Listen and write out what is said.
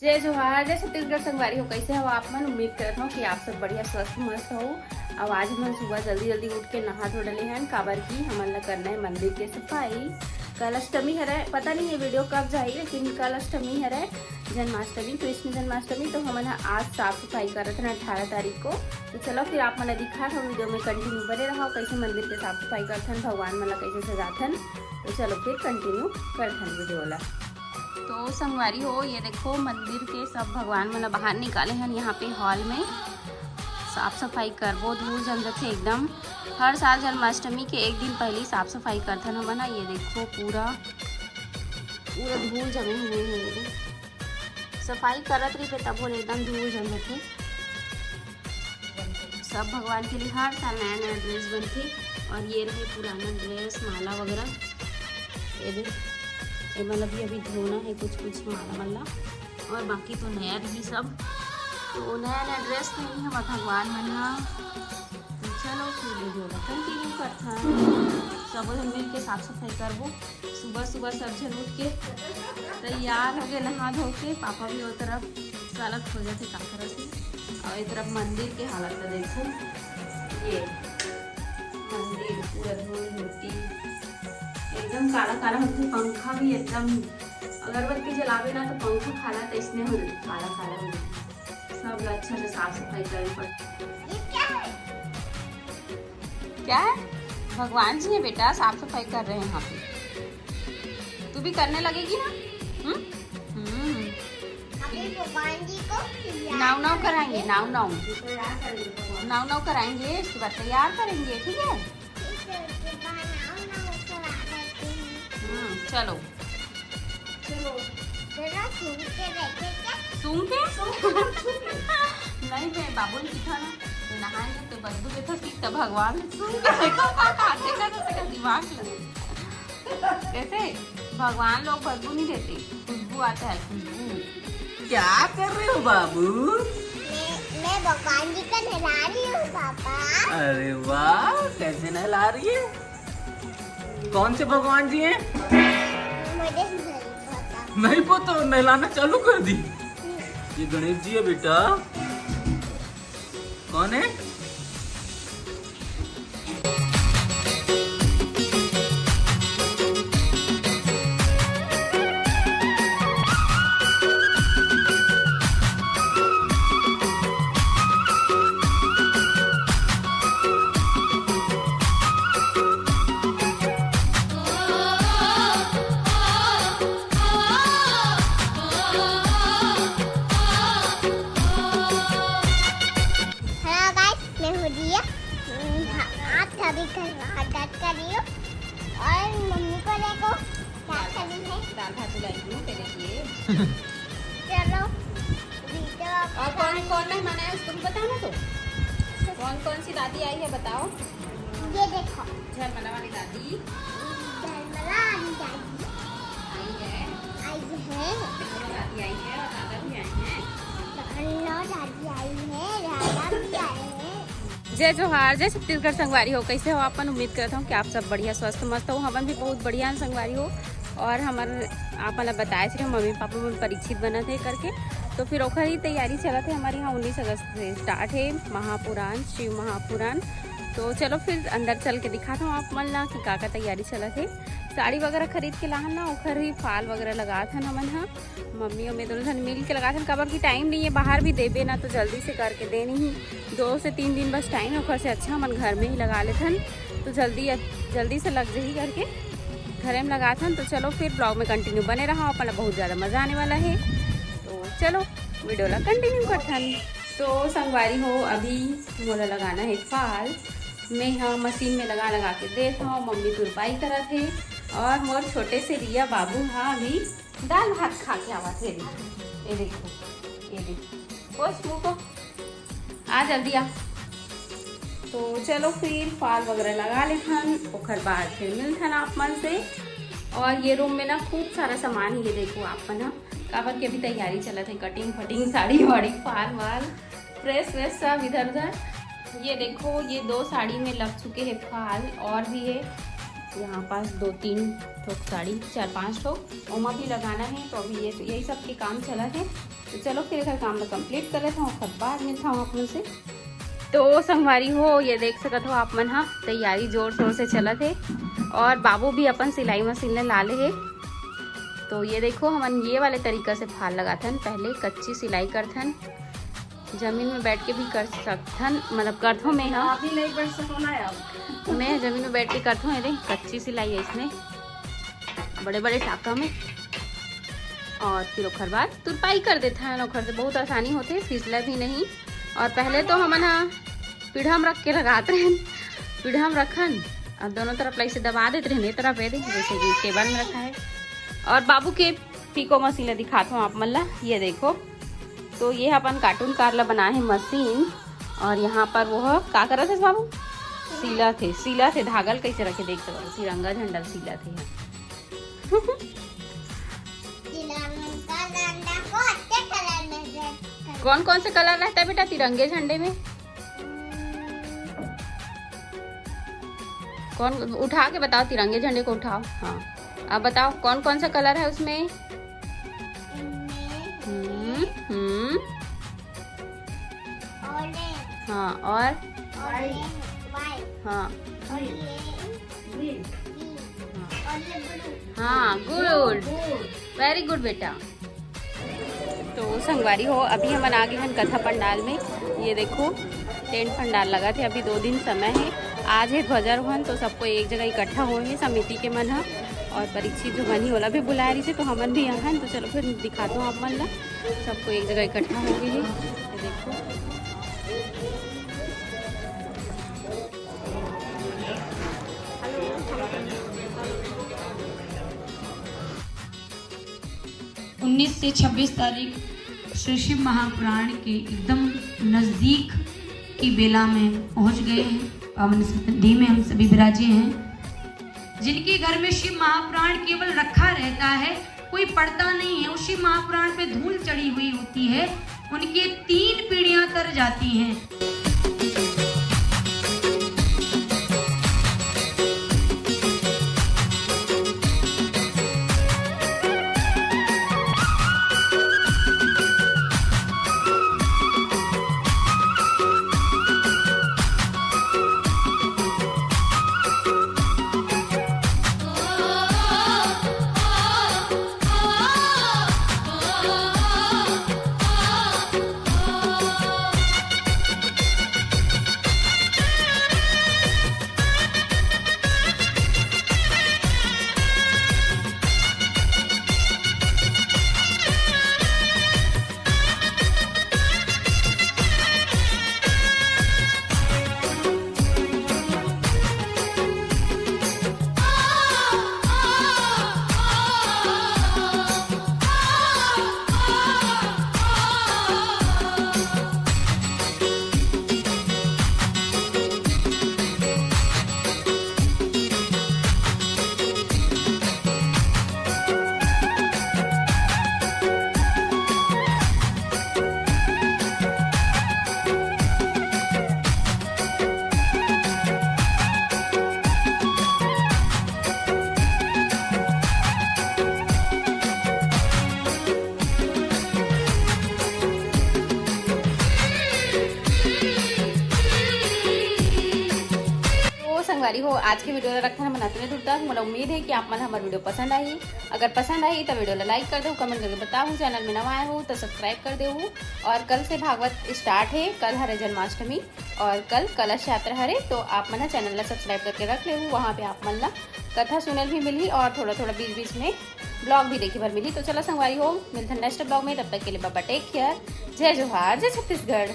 जय जोहार, जय छत्तीसगढ़ संगवारी हो। कैसे हो आप मन? उम्मीद करता हूँ कि आप सब बढ़िया स्वस्थ मस्त हो। अब आज हम सुबह जल्दी जल्दी उठ के नहा धो डले हैं। काबर की हमन करना है मंदिर के सफाई। कल अष्टमी है, पता नहीं ये वीडियो कब जाएगी, लेकिन कल अष्टमी है, जन्माष्टमी, कृष्ण जन्माष्टमी। तो हमन आज साफ सफाई करत हैं 18 तारीख को। तो चलो फिर आप मन दिखा हो वीडियो में कंटिन्यू बने रहो, कैसे मंदिर के साफ सफाई करथन, भगवान मन कैसे सजाथन। तो चलो फिर कंटिन्यू करथन वीडियो ला। तो संगवारी हो, ये देखो मंदिर के सब भगवान मन बाहर निकाले हैं। यहाँ पे हॉल में साफ सफाई करबो, धूल जम जाते एकदम। हर साल जन्माष्टमी के एक दिन पहले साफ सफाई करते हैं हम। ये देखो पूरा पूरा धूल जमे हुए हैं। सफाई करत रही पे तब बोले एकदम धूल जम जाते। सब भगवान के लिए हर साल नया नया ड्रेस बनती। और ये रहे पुराना ड्रेस, माला वगैरह। ये मतलब अभी धोना है कुछ माला वाला, और बाकी तो नया रही सब। तो नया नया ड्रेस नहीं है भगवान मना। तो चलो फिर वीडियो कंटिन्यू करता है। सब मिल के साफ सफाई करबो। सुबह सुबह सब जन उठ के तैयार हो गए, नहा धो के। पापा भी वो तरफ चालक हो जाते का करते। और एक तरफ मंदिर के हालत तो देखो, ये मंदिर पूरा धूल होती, एकदम काला काला होती। पंखा भी एकदम, अगरबत्ती जलावे ना तो पंखा खाला तो इसमें हो काला काला हो। सब अच्छा से साफ सफाई करनी पड़ती। क्या है? भगवान जी है बेटा, साफ सफाई कर रहे हैं यहाँ पे। तू भी करने लगेगी ना? भगवान जी को नाव नाव कराएंगे, नाव नाव नाव नाव कराएंगे, इसके बाद तैयार करेंगे, ठीक है? चलो चलो जरा सूंघ के देखे क्या? सूंघ के? नहीं मैं बाबू ने सीखा ना, तो नहाएंगे तो बदबू देता सीखता। भगवान सूंघ के देखो का दिमाग लगे। कैसे भगवान लोग बदबू नहीं देते, खुशबू आता है, खुशबू। क्या कर रहे हो बाबू? मैं भगवान जी को नहला रही हूँ पापा। अरे वाह, कैसे नहला रही है? कौन से भगवान जी हैं? मुझे नहीं पता। नहीं पता, नहलाना चालू कर दी। ये गणेश जी है बेटा। कौन है? कर रही हूँ। और मम्मी को देखो क्या कर रही है। दाल भात लाई हूँ तेरे लिए। चलो और कौन कौन मेहमान आया उसको भी बताओ ना। तो कौन कौन सी दादी आई है बताओ। ये देखो, झरमला वाली दादी झरमला वाली दादी आई है, दादी आई है, और दादा भी आए हैं। दादी आई है, दादा भी आए हैं। जय जोहार, जय छत्तीसगढ़ संगवारी हो। कैसे हो आप? उम्मीद करता हूँ कि आप सब बढ़िया स्वस्थ मस्त हो। हमन भी बहुत बढ़िया संगवारी हो। और हमारे आप मतलब बताए थे मम्मी पापा में परीक्षित बना थे करके, तो फिर ओखर ही तैयारी चला थे। हमारे यहाँ 19 अगस्त से स्टार्ट है महापुराण, शिव महापुराण। तो चलो फिर अंदर चल के दिखाता हूँ आप मन ला कि का तैयारी चला थे। साड़ी वगैरह खरीद के लाहन ना, ओखर ही फाल वगैरह लगा था हमन हाँ, मम्मी और मैं दोनों जन मिल के लगा था। कबर की टाइम नहीं है, बाहर भी देबे ना तो जल्दी से करके दे नहीं। 2 से 3 दिन बस टाइम है, ओखर से अच्छा हमन घर में ही लगा लेथन, तो जल्दी से लग जाही करके घर में लगा था। तो चलो फिर ब्लॉग में कंटिन्यू बने रहा, अपना बहुत ज़्यादा मज़ा आने वाला है। तो चलो वीडियो ला कंटिन्यू करथन। तो संगवारी हो, अभी मोला लगाना है फाल। मैं हाँ मशीन में लगा के देता हूँ। मम्मी तुरपाई करत है, और मोर छोटे से रिया बाबू हाँ अभी दाल भात खा के आवा थे। ये देखो, ये देखो पोछ मुँह को, आ जल्दी आ। तो चलो फिर फाल वगैरह लगा लेथन, ओखर बाद फिर मिलथन आप मन से। और ये रूम में ना खूब सारा सामान है, ये देखो आप मन काबर के अभी तैयारी चलत है, कटिंग फटिंग, साड़ी वाड़ी, फाल वाल, प्रेस व्रेस सब इधर उधर। ये देखो, ये 2 साड़ी में लग चुके हैं फाल, और भी है यहाँ पास 2-3 ठोक साड़ी 4-5 ठोक ओमा भी लगाना है। तो अभी यही सब के काम चला है। तो चलो फिर एक काम में कंप्लीट कर लेता हूँ, खत बाद मिलता हूँ आप लोग से। तो संगवारी हो ये देख सकते हो आप मन, हाँ तैयारी जोर शोर से चलत है और बाबू भी अपन सिलाई मशीन में ला ले है। तो ये देखो हमन ये वाले तरीका से फाल लगाथन, पहले कच्ची सिलाई करथन, जमीन में बैठ के भी कर सकथन, मतलब करथो मैं, हाँ अभी नहीं बैठ सको ना आप। मैं जमीन में बैठ के करथो। ये देख कच्ची सिलाई है इसमें बड़े बड़े टाका में, और फिर ओखर बाद तुरपाई कर देता है। ओखर से बहुत आसानी होते, फिसला भी नहीं। और पहले तो हमन हाँ पीढ़ा में रख के लगाते रहे, पीढ़ा में रखन और दोनों तरफ लाइक से दबा देते रहे, एक तरफ जैसे कि टेबल में रखा है। और बाबू के पीको मशीन दिखाता हूँ आप मल्ला, ये देखो। तो ये अपन कार्टून कारला बना है मशीन, और यहाँ पर वो क्या कर रहे थे बाबू, सीला थे धागल कैसे रखे देख सकते, तिरंगा झंडा सीला थे। कौन कौन से कलर रहता है बेटा तिरंगे झंडे में? कौन, उठा के बताओ, तिरंगे झंडे को उठाओ। हाँ अब बताओ कौन कौन सा कलर है उसमें? हाँ और हाँ हाँ गुड, वेरी गुड बेटा। तो संगवारी हो अभी हम आगे हैं कथा पंडाल में। ये देखो टेंट पंडाल लगा थे, अभी 2 दिन समय है। आज है ध्वजारोहण, तो सबको एक जगह इकट्ठा हो है समिति के मन है, और परीक्षित जो बनी होला भी बुला रही थी, तो हमन भी यहाँ। तो चलो फिर दिखाता हूँ आप मन ला, सबको एक जगह इकट्ठा हो गई है। ये देखो उन्नीस से 26 तारीख श्री शिव महापुराण के एकदम नज़दीक की बेला में पहुंच गए हैं। पावन सन्निधि में हम सभी विराजे हैं। जिनके घर में शिव महापुराण केवल रखा रहता है, कोई पढ़ता नहीं है, उस शिव महापुराण पे धूल चढ़ी हुई होती है, उनकी 3 पीढ़ियां तर जाती हैं। संगवारी हो आज के वीडियो रखना बनाते में दूर तक। मुझे उम्मीद है कि आप मन हमारी वीडियो पसंद आई। अगर पसंद आई तो वीडियो लाइक कर दो, कमेंट करके बताओ, चैनल में नवा आए हो तो सब्सक्राइब कर दो। और कल से भागवत स्टार्ट है, कल हरे जन्माष्टमी और कल कलश यात्रा हरे, तो आप मन चैनल ला सब्सक्राइब करके रख ले। वहाँ पे आप मन ला कथा सुनल भी मिली और थोड़ा थोड़ा बीच बीच में ब्लॉग भी देखी भर मिली। तो चलो संगवारी हो मिलते हैं नेक्स्ट ब्लॉग में, तब तक के लिए बाबा टेक केयर। जय जोहार, जय छत्तीसगढ़।